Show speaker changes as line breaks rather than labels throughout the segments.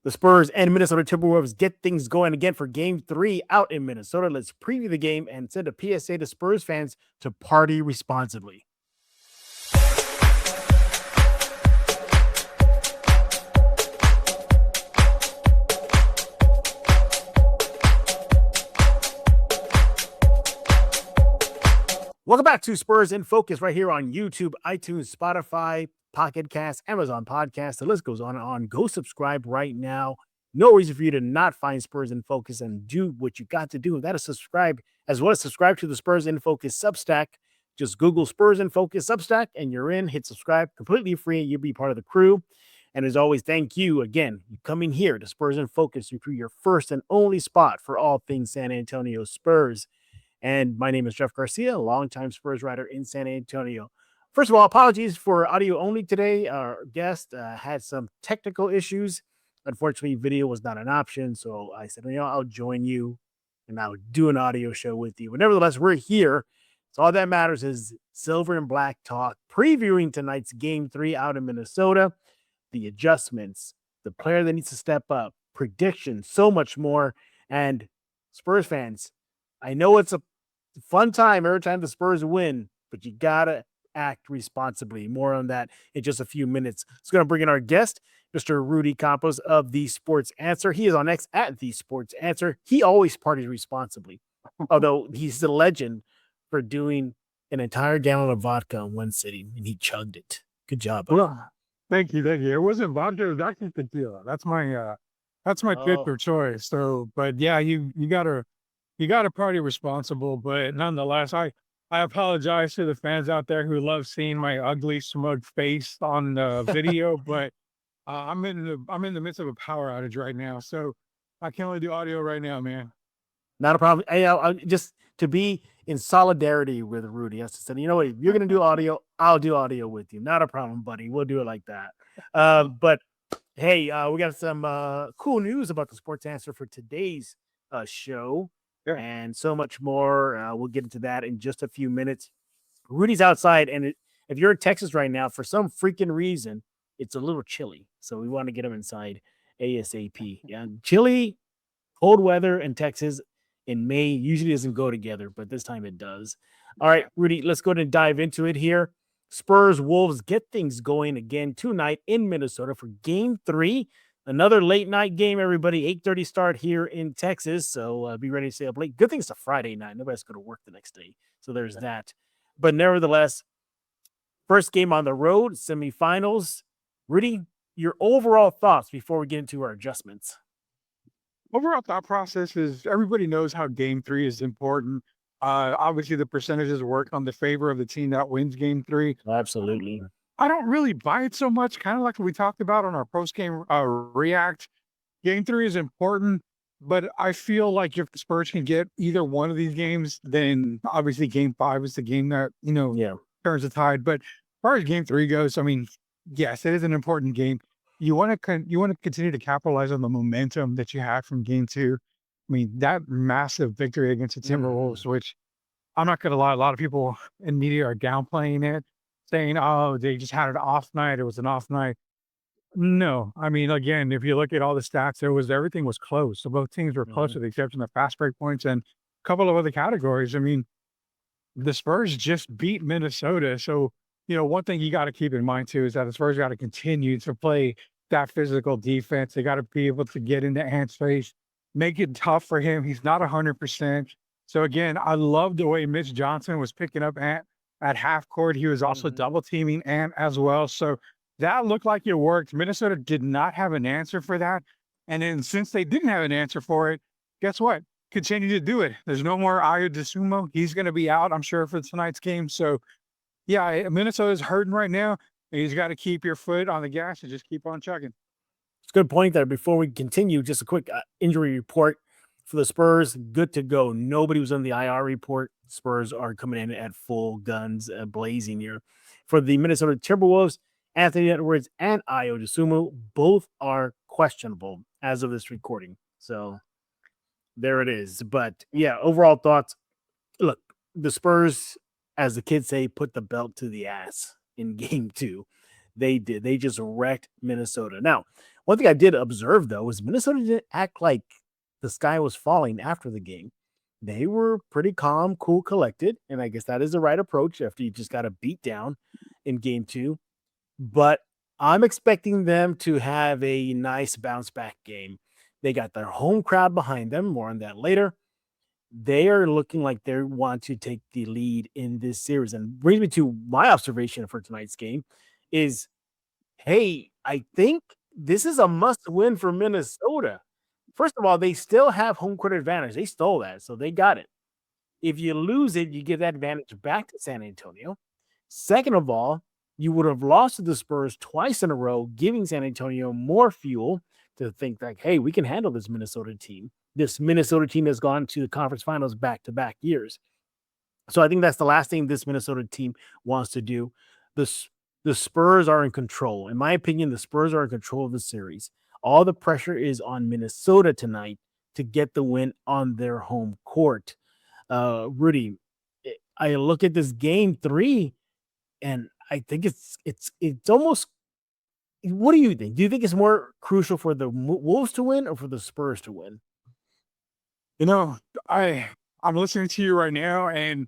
The Spurs and Minnesota Timberwolves get things going again for Game 3 out in Minnesota. Let's preview the game and send a PSA to Spurs fans to party responsibly. Welcome back to Spurs in Focus right here on YouTube, iTunes, Spotify, Pocket Cast, Amazon Podcast. The list goes on and on. Go subscribe right now. No reason for you to not find Spurs in Focus and do what you got to do. That is subscribe, as well as subscribe to the Spurs in Focus Substack. Just Google Spurs in Focus Substack and you're in. Hit subscribe, completely free. You'll be part of the crew. And as always, thank you again for coming here to Spurs in Focus, your first and only spot for all things San Antonio Spurs. And my name is Jeff Garcia, a longtime Spurs writer in San Antonio. First of all, apologies for audio only today. Our guest had some technical issues. Unfortunately, video was not an option. So I said, I'll join you and I'll do an audio show with you. But nevertheless, we're here. So all that matters is Silver and Black talk, previewing tonight's Game 3 out in Minnesota, the adjustments, the player that needs to step up, predictions, so much more. And Spurs fans, I know it's a fun time every time the Spurs win, but you got to act responsibly. More on that in just a few minutes. It's going to bring in our guest, Mr. Rudy Campos of The Sports Answer. He is on X at The Sports Answer. He always parties responsibly, although he's the legend for doing an entire gallon of vodka in one sitting, and he chugged it. Good job.
Well, thank you. It wasn't vodka, it was actually tequila. That's my fifth of choice. So, but yeah, you gotta party responsible, but nonetheless, I apologize to the fans out there who love seeing my ugly, smug face on video, but I'm in the midst of a power outage right now, so I can only do audio right now, man.
Not a problem. I'll just to be in solidarity with Rudy, I said, you know what? If you're gonna do audio, I'll do audio with you. Not a problem, buddy. We'll do it like that. But hey, we got some cool news about the Sports Answer for today's show.
Yeah.
And so much more. We'll get into that in just a few minutes. Rudy's outside, and if you're in Texas right now, for some freaking reason, it's a little chilly. So we want to get him inside ASAP. Yeah, chilly, cold weather in Texas in May usually doesn't go together, but this time it does. All right, Rudy, let's go ahead and dive into it here. Spurs-Wolves get things going again tonight in Minnesota for Game 3. Another late night game, everybody. 8:30 start here in Texas, so be ready to stay up late. Good thing it's a Friday night. Nobody's going to work the next day, so there's that. But nevertheless, first game on the road, semifinals. Rudy, your overall thoughts before we get into our adjustments.
Overall thought process is everybody knows how Game 3 is important. Obviously, the percentages work on the favor of the team that wins Game 3.
Absolutely.
I don't really buy it so much, kind of like we talked about on our post-game react. Game 3 is important, but I feel like if the Spurs can get either one of these games, then obviously Game 5 is the game that, turns the tide. But as far as Game 3 goes, I mean, yes, it is an important game. You want to continue to capitalize on the momentum that you had from Game 2. I mean, that massive victory against the Timberwolves, which I'm not going to lie, a lot of people in media are downplaying it, saying, oh, they just had an off night. It was an off night. No, I mean, again, if you look at all the stats, everything was close. So both teams were close with the exception of fast break points and a couple of other categories. I mean, the Spurs just beat Minnesota. So, one thing you got to keep in mind too is that the Spurs got to continue to play that physical defense. They got to be able to get into Ant's face, make it tough for him. He's not 100%. So again, I love the way Mitch Johnson was picking up Ant at half court. He was also double teaming Ant as well. So that looked like it worked. Minnesota did not have an answer for that. And then since they didn't have an answer for it, guess what? Continue to do it. There's no more Ayo Dosunmu. He's going to be out, I'm sure, for tonight's game. So yeah, Minnesota's hurting right now. And you got to keep your foot on the gas and just keep on chugging.
It's a good point there. Before we continue, just a quick injury report for the Spurs. Good to go. Nobody was on the IR report. Spurs are coming in at full guns blazing here. For the Minnesota Timberwolves, Anthony Edwards and Ayo Dosunmu both are questionable as of this recording. So there it is. But yeah, overall thoughts. Look, the Spurs, as the kids say, put the belt to the ass in Game 2. They did. They just wrecked Minnesota. Now, One thing I did observe though was Minnesota didn't act like the sky was falling after the game. They were pretty calm, cool, collected, and I guess that is the right approach after you just got a beat down in game two. But I'm expecting them to have a nice bounce back game. They got their home crowd behind them. More on that later. They are looking like they want to take the lead in this series. And brings me to my observation for tonight's game is, hey, I think this is a must win for Minnesota. First of all, they still have home court advantage. They stole that, so they got it. If you lose it, you give that advantage back to San Antonio. Second of all, you would have lost to the Spurs twice in a row, giving San Antonio more fuel to think like, hey, we can handle this Minnesota team. This Minnesota team has gone to the conference finals back to back years. So I think that's the last thing this Minnesota team wants to do. The, the Spurs are in control. In my opinion, the Spurs are in control of the series. All the pressure is on Minnesota tonight to get the win on their home court. Rudy, I look at this game three, and I think it's almost. What do you think? Do you think it's more crucial for the Wolves to win or for the Spurs to win?
You know, I I'm listening to you right now, and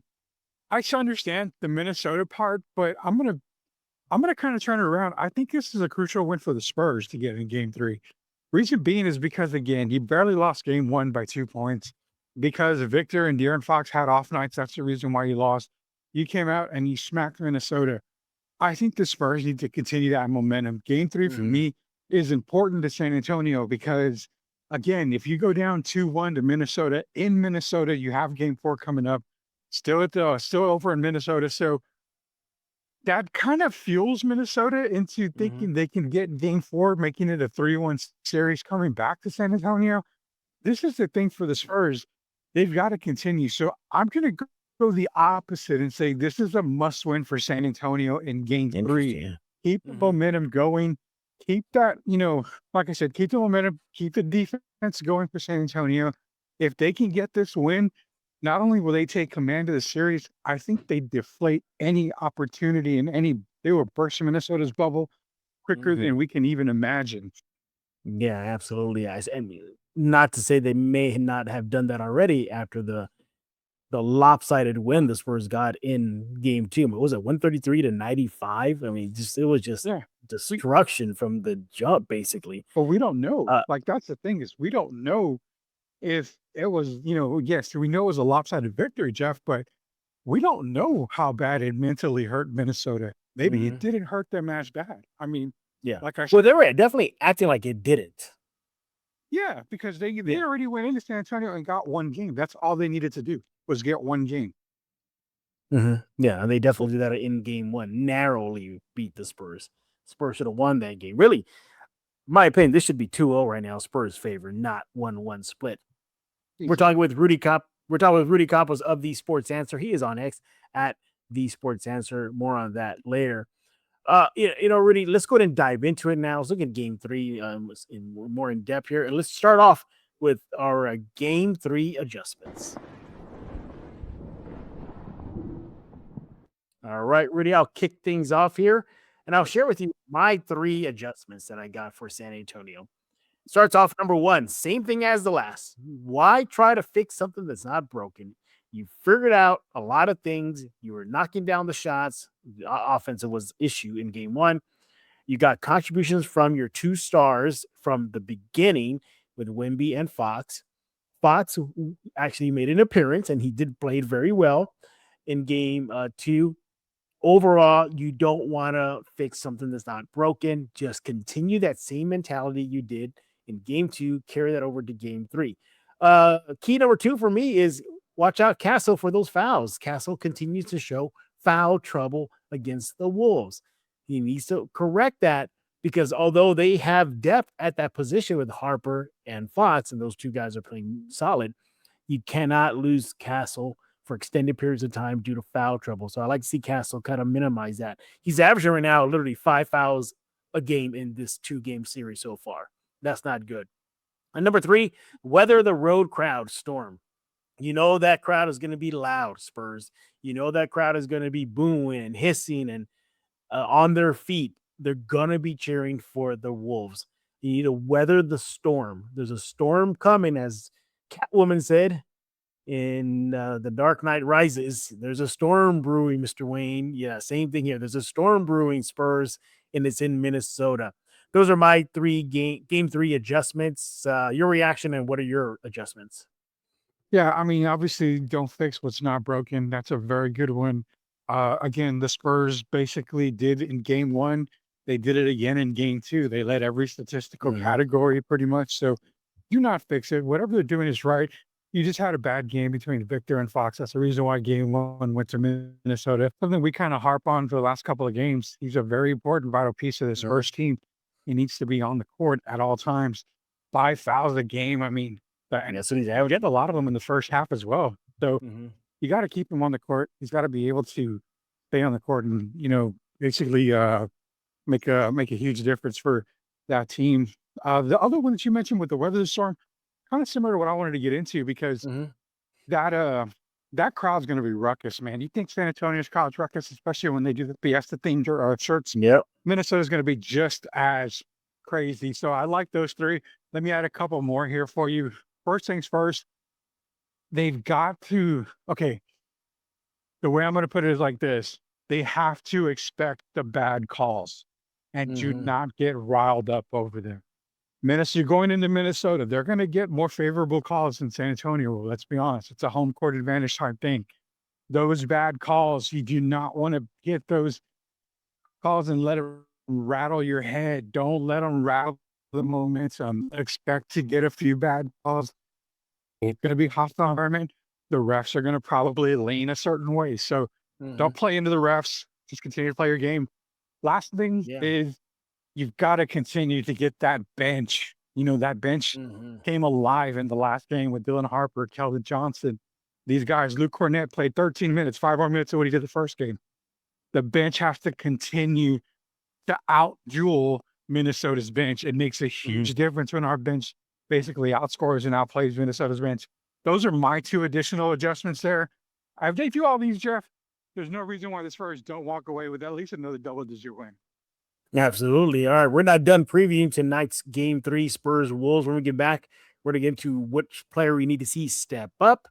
I should understand the Minnesota part, but I'm gonna kind of turn it around. I think this is a crucial win for the Spurs to get in game three. Reason being is because again, you barely lost game one by 2 points because Victor and De'Aaron Fox had off nights. That's the reason why you lost. You came out and you smacked Minnesota. I think the Spurs need to continue that momentum. Game three for
Mhm.
me is important to San Antonio because again, if you go down 2-1 to Minnesota in Minnesota, you have game four coming up. Still over in Minnesota. So that kind of fuels Minnesota into
Mhm.
thinking they can get game four, making it a 3-1 series coming back to San Antonio. This is the thing for the Spurs. They've got to continue. So I'm going to go the opposite and say this is a must win for San Antonio in game three.
Interesting. Yeah.
Keep the
Mhm.
momentum going. Keep that, like I said, keep the momentum, keep the defense going for San Antonio. If they can get this win, not only will they take command of the series, I think they deflate any opportunity and they will burst Minnesota's bubble quicker
Mhm.
than we can even imagine.
Yeah, absolutely. And not to say they may not have done that already after the lopsided win the Spurs got in game two. What was it, 133 to 95? I mean, just it was just
Yeah. We
destruction from the jump, basically.
But we don't know.
Uh,
Like that's the thing is we don't know if it was, yes, we know it was a lopsided victory, Jeff, but we don't know how bad it mentally hurt Minnesota. Maybe it
mhm.
didn't hurt them as bad. I mean,
Yeah.
like I said,
Well, they were definitely acting like it didn't.
yeah, because they
Yeah.
already went into San Antonio and got one game. That's all they needed to do was get one game.
Mhm. Yeah, and they
Well,
definitely did that in game one. Narrowly beat the Spurs. Spurs should have won that game. Really, in my opinion, this should be 2-0 right now. Spurs favor, not 1-1 split. We're
easy.
talking with Rudy Cop. We're talking with Rudy Campos of the Sports Answer. He is on X at the Sports Answer. More on that later. Rudy, let's go ahead and dive into it now. Let's look at game three more in depth here. And let's start off with our game three adjustments. All right, Rudy, I'll kick things off here and I'll share with you my three adjustments that I got for San Antonio. Starts off number one, same thing as the last. Why try to fix something that's not broken? You figured out a lot of things. You were knocking down the shots. The offensive was issue in game one. You got contributions from your two stars from the beginning with Wimby and Fox. Fox who actually made an appearance and he did played very well in game two. Overall, you don't want to fix something that's not broken. Just continue that same mentality you did in game two, carry that over to game three. Key number two for me is watch out, Castle, for those fouls. Castle continues to show foul trouble against the Wolves. He needs to correct that because although they have depth at that position with Harper and Fox, and those two guys are playing solid, you cannot lose Castle for extended periods of time due to foul trouble. So I like to see Castle kind of minimize that. He's averaging right now literally 5 fouls a game in this 2 game series so far. That's not good. And number three, weather the road crowd storm. You know that crowd is going to be loud, Spurs. You know that crowd is going to be booing and hissing and on their feet. They're going to be cheering for the Wolves. You need to weather the storm. There's a storm coming, as Catwoman said in The Dark Knight Rises. There's a storm brewing, Mr. Wayne. Yeah, same thing here. There's a storm brewing, Spurs, and it's in Minnesota. Those are my game three adjustments. Your reaction, and what are your adjustments?
Yeah, I mean, obviously, don't fix what's not broken. That's a very good one. Again, the Spurs basically did in game one. They did it again in game two. They led every statistical
Mhm.
category pretty much. So do not fix it. Whatever they're doing is right. You just had a bad game between Victor and Fox. That's the reason why game one went to Minnesota. Something we kind of harp on for the last couple of games. He's a very important, vital piece of this
Mhm.
first team. He needs to be on the court at all times. 5 fouls a game. I mean, and
That's what he's
we
averaging.
get a lot of them in the first half as well. So
Mhm.
you got to keep him on the court. He's got to be able to stay on the court and, basically make a huge difference for that team. The other one that you mentioned with the weather storm, kind of similar to what I wanted to get into because
Mhm.
that that crowd's going to be ruckus, man. You think San Antonio's crowd's ruckus, especially when they do the Fiesta themed shirts?
Yep.
Minnesota's going to be just as crazy. So I like those three. Let me add a couple more here for you. First things first, they've got to, okay, the way I'm going to put it is like this. They have to expect the bad calls and do
Mhm.
not get riled up over them. Minnesota, you're going into Minnesota. They're going to get more favorable calls than San Antonio. Let's be honest. It's a home court advantage type thing. Those bad calls, you do not want to get those calls and let it rattle your head. Don't let them rattle the momentum. Expect to get a few bad calls. It's going to be a hostile environment. The refs are going to probably lean a certain way. So don't
Mhm.
play into the refs. Just continue to play your game. Last thing
Yeah.
is you've got to continue to get that bench. That bench
Mhm.
came alive in the last game with Dylan Harper, Kelvin Johnson. These guys, Luke Cornett played 13 minutes, 5 more minutes than what he did the first game. The bench has to continue to out-duel Minnesota's bench. It makes a
Mhm.
huge difference when our bench basically outscores and outplays Minnesota's bench. Those are my 2 additional adjustments there. If they do all these, Jeff, there's no reason why the Spurs don't walk away with at least another double-digit win.
Absolutely. All right. We're not done previewing tonight's game three, Spurs Wolves. When we get back, we're going to get into which player we need to see step up,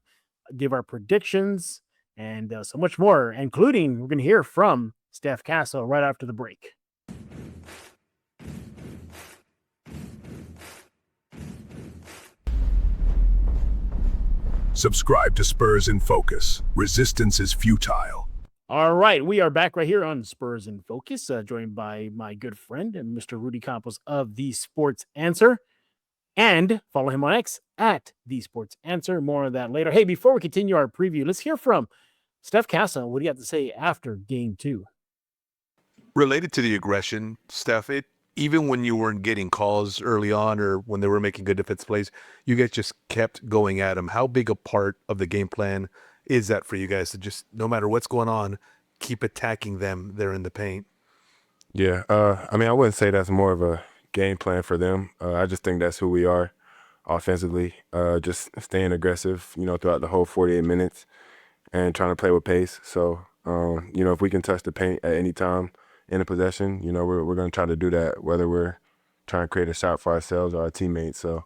give our predictions, and so much more, including we're going to hear from Steph Castle right after the break.
Subscribe to Spurs in Focus. Resistance is futile.
All right. We are back right here on Spurs in Focus, joined by my good friend and Mr. Rudy Campos of The Sports Answer. And follow him on X at The Sports Answer. More of that later. Hey, before we continue our preview, let's hear from Steph Castle. What do you have to say after game two?
Related to the aggression, Steph, even when you weren't getting calls early on or when they were making good defense plays, you guys just kept going at them. How big a part of the game plan is that for you guys to just, no matter what's going on, keep attacking them there in the paint?
Yeah, I mean, I wouldn't say that's more of a game plan for them. I just think that's who we are offensively. Just staying aggressive, throughout the whole 48 minutes and trying to play with pace. So, if we can touch the paint at any time in a possession, we're going to try to do that, whether we're trying to create a shot for ourselves or our teammates. So,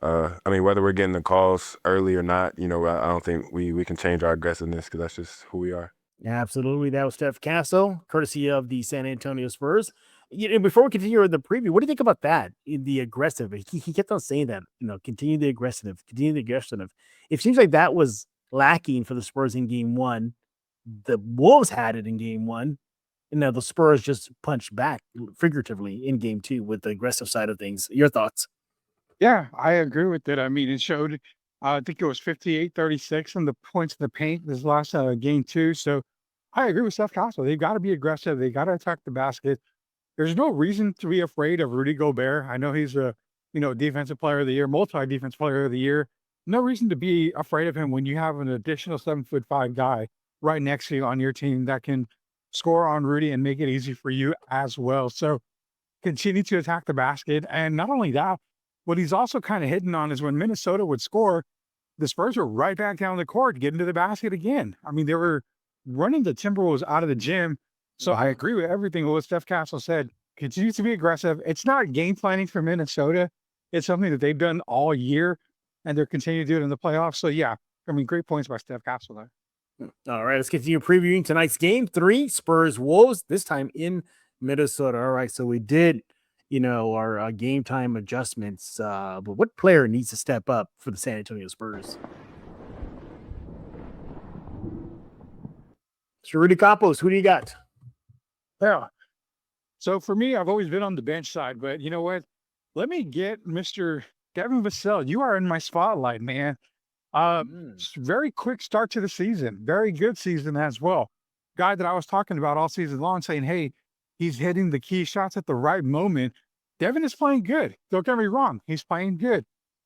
I mean, whether we're getting the calls early or not, I don't think we can change our aggressiveness because that's just who we are.
Absolutely. That was Steph Castle, courtesy of the San Antonio Spurs. Before we continue with the preview, what do you think about that? The aggressive. He kept on saying that, continue the aggressive, continue the aggressive. It seems like that was lacking for the Spurs in game one. The Wolves had it in game one. And now the Spurs just punched back figuratively in game two with the aggressive side of things. Your thoughts?
Yeah, I agree with it. I mean, it showed, I think it was 58-36 on the points in the paint this last game too. So I agree with Steph Castle. They've got to be aggressive. They got to attack the basket. There's no reason to be afraid of Rudy Gobert. I know he's a, defensive player of the year, multi-defense player of the year. No reason to be afraid of him when you have an additional 7'5" guy right next to you on your team that can score on Rudy and make it easy for you as well. So continue to attack the basket. And not only that, what he's also kind of hitting on is when Minnesota would score, the Spurs were right back down the court, getting to the basket again. I mean, they were running the Timberwolves out of the gym. So I
Mhm.
agree with everything what Steph Castle said. continues to be aggressive. It's not game planning for Minnesota. It's something that they've done all year, and they're continuing to do it in the playoffs. So, yeah, I mean, great points by Steph Castle there.
All right, let's continue previewing tonight's game 3, Spurs-Wolves, this time in Minnesota. All right, so we did, our game time adjustments, but what player needs to step up for the San Antonio Spurs? Mr. Rudy Campos, who do you got?
Yeah. So for me, I've always been on the bench side, but you know what? Let me get Mr. Devin Vassell. You are in my spotlight, man. Very quick start to the season. Very good season as well. Guy that I was talking about all season long saying, hey, he's hitting the key shots at the right moment. Devin is playing good. Don't get me wrong. He's playing good.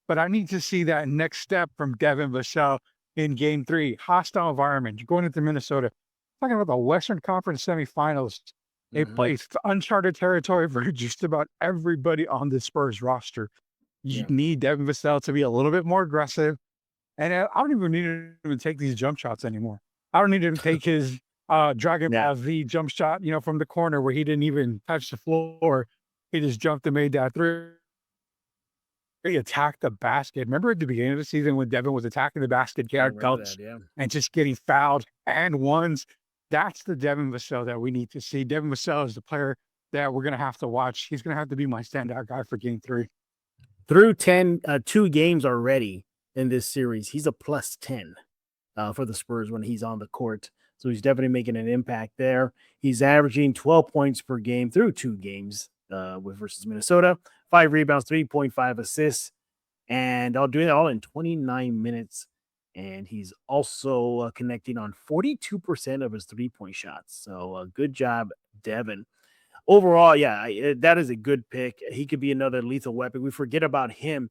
But I need to see that next step from Devin Vassell in game 3. Hostile environment. You're going into Minnesota. Talking about the Western Conference semifinals. They play uncharted territory for just about everybody on the Spurs roster. You need Devin Vassell to be a little bit more aggressive. And I don't even need him to take these jump shots anymore. I don't need him to take his Dragon Ball Z jump shot, from the corner where he didn't even touch the floor. He just jumped and made that 3. He attacked the basket. Remember at the beginning of the season when Devin was attacking the basket, Garrett Belts, and just getting fouled and ones? That's the Devin Vassell that we need to see. Devin Vassell is the player that we're going to have to watch. He's going to have to be my standout guy for game 3.
Through 2 games already in this series, he's a plus 10 for the Spurs when he's on the court. So he's definitely making an impact there. He's averaging 12 points per game through 2 games versus Minnesota, 5 rebounds, 3.5 assists, and I'll do it all in 29 minutes. And he's also connecting on 42% of his 3-point shots. So good job, Devin. Overall, that is a good pick. He could be another lethal weapon. We forget about him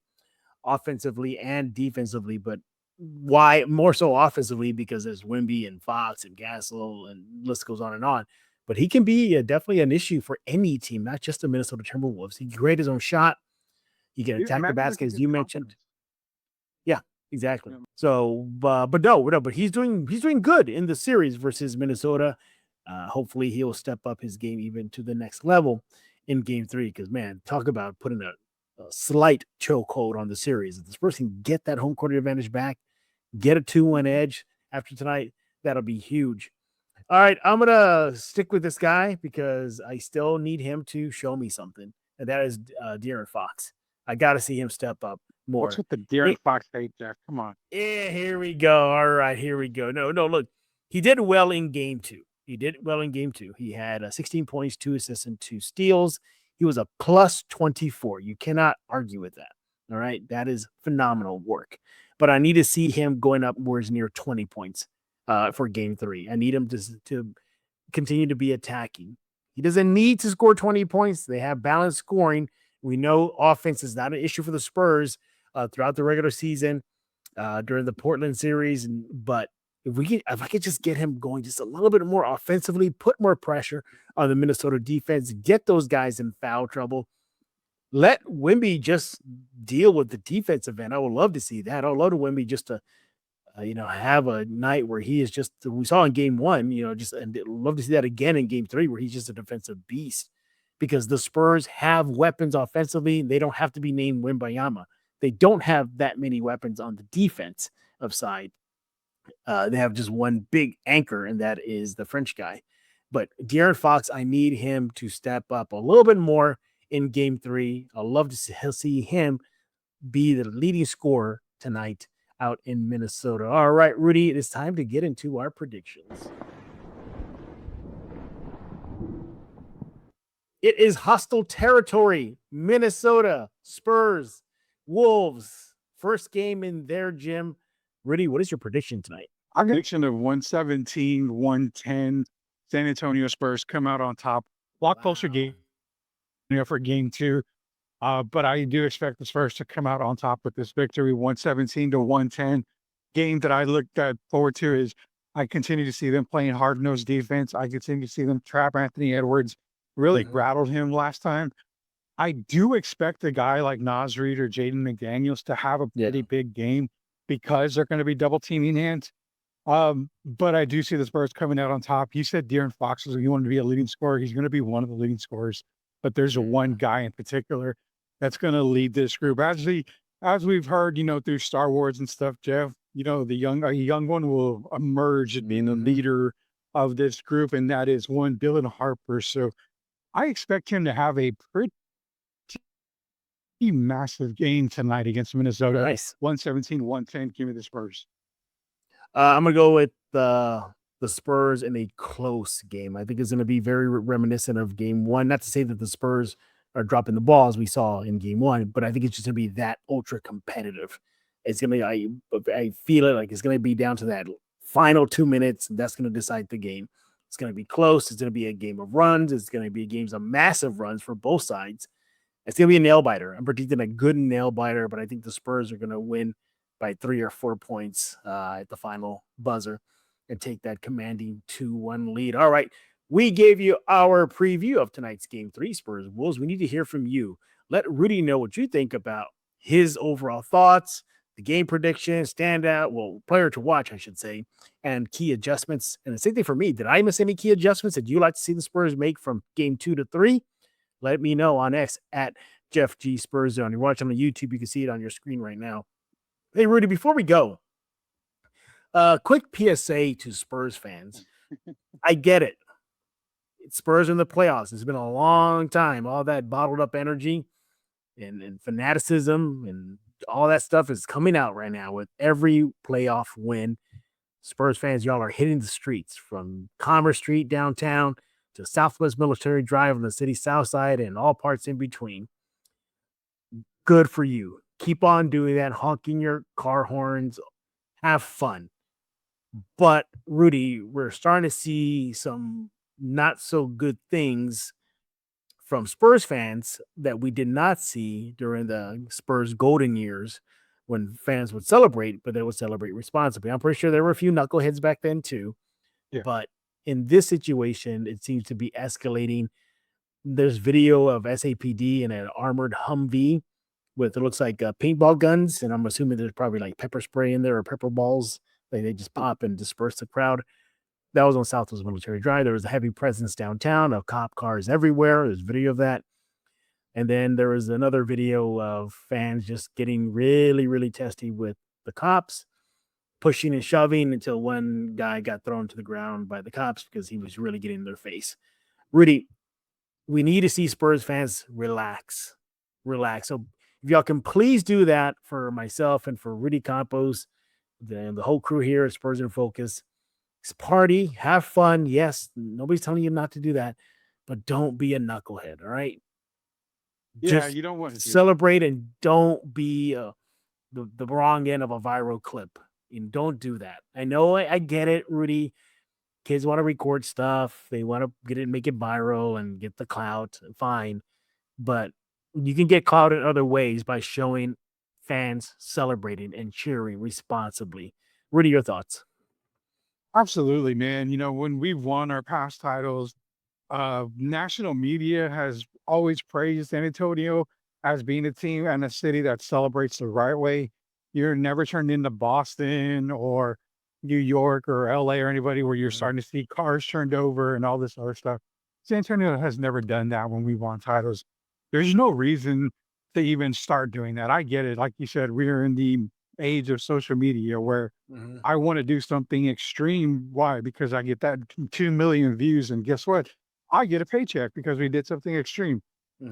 offensively and defensively, but why more so offensively? Because there's Wemby and Fox and Castle and list goes on and on. But he can be definitely an issue for any team, not just the Minnesota Timberwolves. He can create his own shot. He can attack the basket, as you mentioned. Yeah. Exactly. So, but he's doing good in the series versus Minnesota. Hopefully, he'll step up his game even to the next level in game 3. Because man, talk about putting a slight chokehold on the series. If the Spurs can get that home court advantage back, get a 2-1 edge after tonight, that'll be huge. All right, I'm gonna stick with this guy because I still need him to show me something, and that is De'Aaron Fox. I got to see him step up more.
What's with the De'Aaron Fox hate, Jeff? Come on.
Yeah, here we go. All right, here we go. No, look, he did well in game 2. He had 16 points, 2 assists, and 2 steals. He was a plus 24. You cannot argue with that. All right, that is phenomenal work. But I need to see him going upwards near 20 points for game 3. I need him to continue to be attacking. He doesn't need to score 20 points. They have balanced scoring. We know offense is not an issue for the Spurs throughout the regular season, during the Portland series. But if I could just get him going just a little bit more offensively, put more pressure on the Minnesota defense, get those guys in foul trouble, let Wemby just deal with the defensive end. I would love to see that. I would love to Wemby just to, have a night where he is just, we saw in game 1, and I'd love to see that again in game 3 where he's just a defensive beast. Because the Spurs have weapons offensively. They don't have to be named Wembayama. They don't have that many weapons on the defense side. They have just one big anchor, and that is the French guy. But De'Aaron Fox, I need him to step up a little bit more in game 3. I'd love to see him be the leading scorer tonight out in Minnesota. All right, Rudy, it is time to get into our predictions. It is hostile territory. Minnesota, Spurs, Wolves. First game in their gym. Rudy, what is your prediction tonight?
Our prediction of 117, 110. San Antonio Spurs come out on top. Block closer game for game 2. But I do expect the Spurs to come out on top with this victory, 117 to 110. Game that I looked forward to is I continue to see them playing hard-nosed defense. I continue to see them trap Anthony Edwards. Really rattled him last time. I do expect a guy like Naz Reid or Jaden McDaniels to have a pretty big game because they're going to be double teaming hands. But I do see the Spurs coming out on top. You said De'Aaron Fox was you wanted to be a leading scorer. He's going to be one of the leading scorers but there's a one guy in particular that's going to lead this group. As we've heard, through Star Wars and stuff, Jeff, a young one will emerge as being the leader of this group, and that is one Dylan Harper. So I expect him to have a pretty massive game tonight against Minnesota.
Nice.
117-110. Give me the Spurs.
I'm gonna go with the Spurs in a close game. I think it's gonna be very reminiscent of Game 1. Not to say that the Spurs are dropping the ball as we saw in Game 1, but I think it's just gonna be that ultra competitive. It's gonna I feel it like it's gonna be down to that final 2 minutes. That's gonna decide the game. It's gonna be close. It's gonna be a game of runs. It's gonna be games of massive runs for both sides. It's gonna be a nail biter. I'm predicting a good nail biter, but I think the Spurs are gonna win by 3 or 4 points at the final buzzer and take that commanding 2-1 lead. All right. We gave you our preview of tonight's Game 3, Spurs-Wolves. We need to hear from you. Let Rudy know what you think about his overall thoughts, the game prediction, standout, well, player to watch, I should say, and key adjustments. And the same thing for me. Did I miss any key adjustments that you like to see the Spurs make from Game 2 to 3? Let me know on X at Jeff G Spurs Zone. You're watching on YouTube. You can see it on your screen right now. Hey, Rudy, before we go, quick PSA to Spurs fans. I get it. Spurs in the playoffs. It's been a long time. All that bottled up energy and fanaticism and all that stuff is coming out right now with every playoff win. Spurs fans, y'all are hitting the streets from Commerce Street downtown to Southwest Military Drive on the city's south side and all parts in between. Good for you. Keep on doing that, honking your car horns, have fun. But, Rudy, we're starting to see some not so good things from Spurs fans that we did not see during the Spurs golden years when fans would celebrate, but they would celebrate responsibly. I'm pretty sure there were a few knuckleheads back then too.
Yeah.
But in this situation, it seems to be escalating. There's video of SAPD in an armored Humvee with, it looks like paintball guns, and I'm assuming there's probably like pepper spray in there or pepper balls. Like they just pop and disperse the crowd. That was on Southwest Military Drive. There was a heavy presence downtown of cop cars everywhere. There's video of that. And then there was another video of fans just getting really, really testy with the cops, pushing and shoving until one guy got thrown to the ground by the cops because he was really getting in their face. Rudy, we need to see Spurs fans relax. So if y'all can please do that for myself and for Rudy Campos, the whole crew here at Spurs In Focus. Party, have fun. Yes, nobody's telling you not to do that, but don't be a knucklehead, all right?
Yeah,
Just
you don't want to
celebrate and don't be the wrong end of a viral clip. And don't do that. I know, I get it, Rudy. Kids want to record stuff. They want to get it, make it viral and get the clout. Fine. But you can get clout in other ways by showing fans celebrating and cheering responsibly. Rudy, your thoughts?
Absolutely, man. When we've won our past titles, national media has always praised San Antonio as being a team and a city that celebrates the right way. You're never turned into Boston or New York or LA or anybody where you're starting to see cars turned over and all this other stuff. San Antonio has never done that when we won titles. There's no reason to even start doing that. I get it. Like you said, we're in the age of social media where I want to do something extreme. Why? Because I get that 2 million views, and guess what? I get a paycheck because we did something extreme.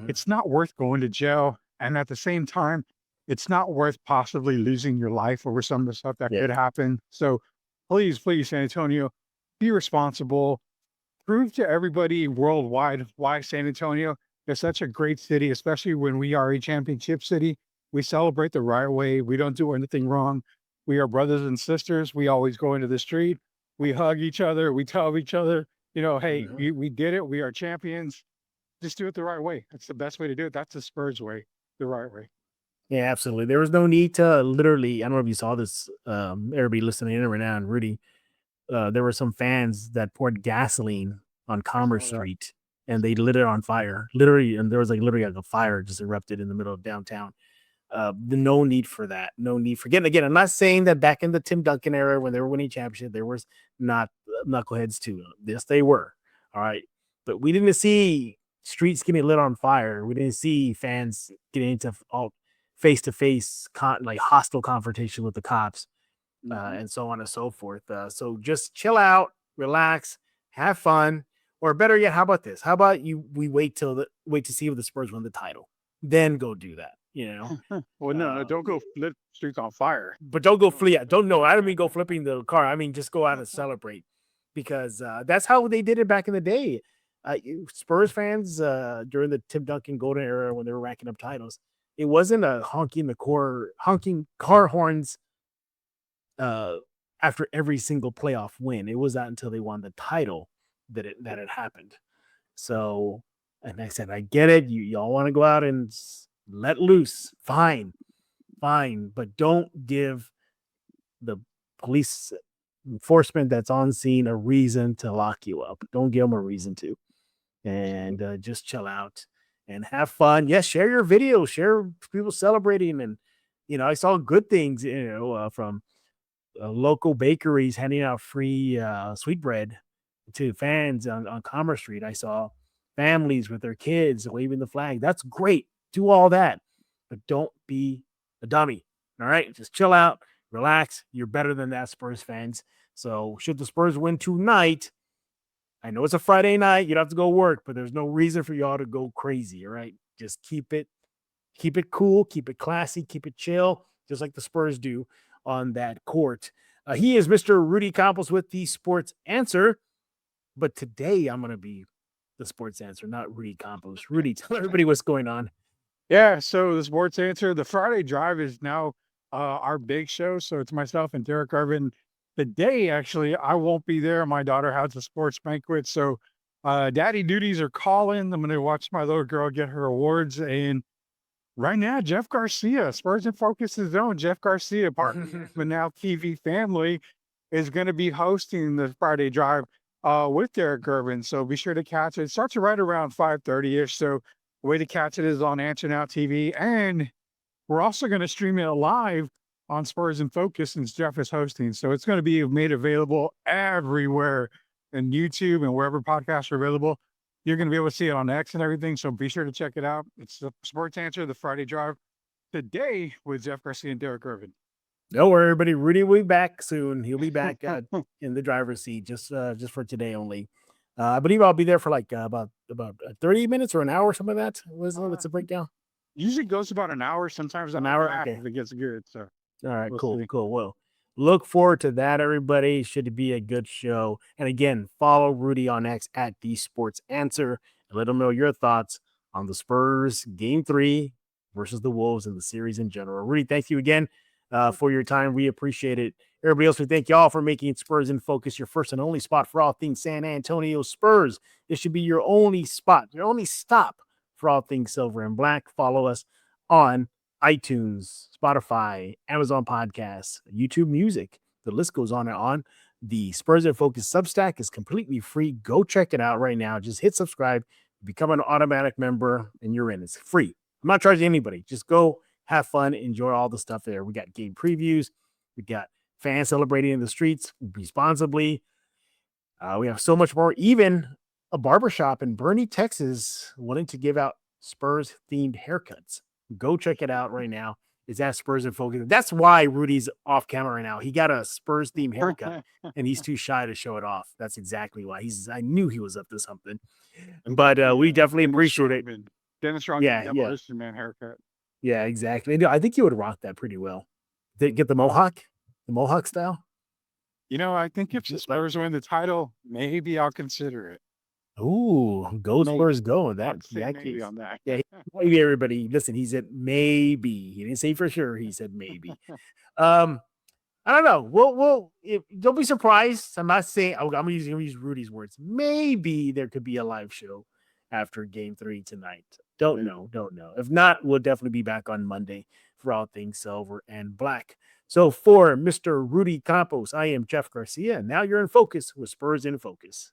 It's not worth going to jail. And at the same time, it's not worth possibly losing your life over some of the stuff that could happen. So please, San Antonio, be responsible. Prove to everybody worldwide why San Antonio is such a great city, especially when we are a championship city. We celebrate the right way. We don't do anything wrong. We are brothers and sisters. We always go into the street. We hug each other. We tell each other, hey, we did it. We are champions. Just do it the right way. That's the best way to do it. That's the Spurs way, the right way.
Yeah, absolutely. There was no need to literally, I don't know if you saw this, everybody listening in right now, and Rudy, there were some fans that poured gasoline on Commerce Street and they lit it on fire. Literally, and there was literally a fire just erupted in the middle of downtown. No need for that. No need for again. I'm not saying that back in the Tim Duncan era when they were winning championship, there was not knuckleheads too. Yes, they were. All right. But we didn't see streets getting lit on fire. We didn't see fans getting into all face-to-face like hostile confrontation with the cops, and so on and so forth. So just chill out, relax, have fun, or better yet, how about this? How about we wait to see if the Spurs win the title, then go do that.
Well, no, don't go lit streets on fire.
But don't go flee. Don't know. I don't mean go flipping the car. I mean just go out and celebrate, because that's how they did it back in the day. Spurs fans during the Tim Duncan golden era when they were racking up titles, it wasn't a honking car horns after every single playoff win. It was not until they won the title that it happened. So, and I said, I get it. Y'all want to go out and let loose. Fine, but don't give the police enforcement that's on scene a reason to lock you up. Don't give them a reason to, and just chill out and have fun. Yes, share your videos, share people celebrating, and I saw good things, from local bakeries handing out free sweetbread to fans on Commerce Street. I saw families with their kids waving the flag. That's great. Do all that, but don't be a dummy. All right, just chill out, relax. You're better than that, Spurs fans. So should the Spurs win tonight, I know it's a Friday night, you don't have to go work, but there's no reason for y'all to go crazy. All right, just keep it cool, keep it classy, keep it chill, just like the Spurs do on that court. He is Mr. Rudy Campos with the Sports Answer, but today I'm going to be the Sports Answer, not Rudy Campos. Rudy, tell everybody what's going on.
Yeah, so the Sports Answer, the Friday Drive is now our big show. So it's myself and Derek Irvin. The day, actually, I won't be there. My daughter has a sports banquet. So daddy duties are calling. I'm going to watch my little girl get her awards. And right now, Jeff Garcia, Spurs In Focus's own Jeff Garcia, part of the Now TV family, is going to be hosting the Friday Drive with Derek Irvin. So be sure to catch it. It starts right around 5:30-ish. So the way to catch it is on Answer Now TV. And we're also going to stream it live on Spurs In Focus since Jeff is hosting. So it's going to be made available everywhere in YouTube and wherever podcasts are available. You're going to be able to see it on X and everything. So be sure to check it out. It's the Sports Answer, the Friday Drive, today with Jeff Garcia and Derek Irvin.
Don't worry, everybody. Rudy will be back soon. He'll be back in the driver's seat just for today only. I believe I'll be there for like about 30 minutes or an hour, something like that. What's the breakdown?
Usually goes about an hour, sometimes
an hour. Okay,
if it gets good. So
all right, cool. Well, look forward to that, everybody. Should be a good show. And again, follow Rudy on X at the Sports Answer and let him know your thoughts on the Spurs Game 3 versus the Wolves and the series in general. Rudy, thank you again for your time. We appreciate it. Everybody else, we thank y'all for making Spurs In Focus your first and only spot for all things San Antonio Spurs. This should be your only spot, your only stop for all things silver and black. Follow us on iTunes, Spotify, Amazon Podcasts, YouTube Music. The list goes on and on. The Spurs In Focus Substack is completely free. Go check it out right now. Just hit subscribe, become an automatic member, and you're in. It's free. I'm not charging anybody. Just go have fun, enjoy all the stuff there. We got game previews. We got fans celebrating in the streets responsibly. We have so much more. Even a barbershop in Bernie, Texas, wanting to give out Spurs-themed haircuts. Go check it out right now. It's at Spurs In Focus. That's why Rudy's off camera right now. He got a Spurs-themed haircut, and he's too shy to show it off. That's exactly why. I knew he was up to something. But we definitely appreciate it.
Dennis Rodman, Demolition Man haircut.
Yeah, exactly. I think you would rock that pretty well. Get the mohawk style.
I think if the Spurs win the title, maybe I'll consider it.
Ooh, go Spurs, go! That case.
On that.
Yeah, maybe everybody. Listen, he said maybe. He didn't say for sure. He said maybe. I don't know. We'll don't be surprised. I'm not saying. I'm gonna use Rudy's words. Maybe there could be a live show after Game 3 tonight. Don't know. If not, we'll definitely be back on Monday for all things silver and black. So for Mr. Rudy Campos, I am Jeff Garcia, and now you're in focus with Spurs In Focus.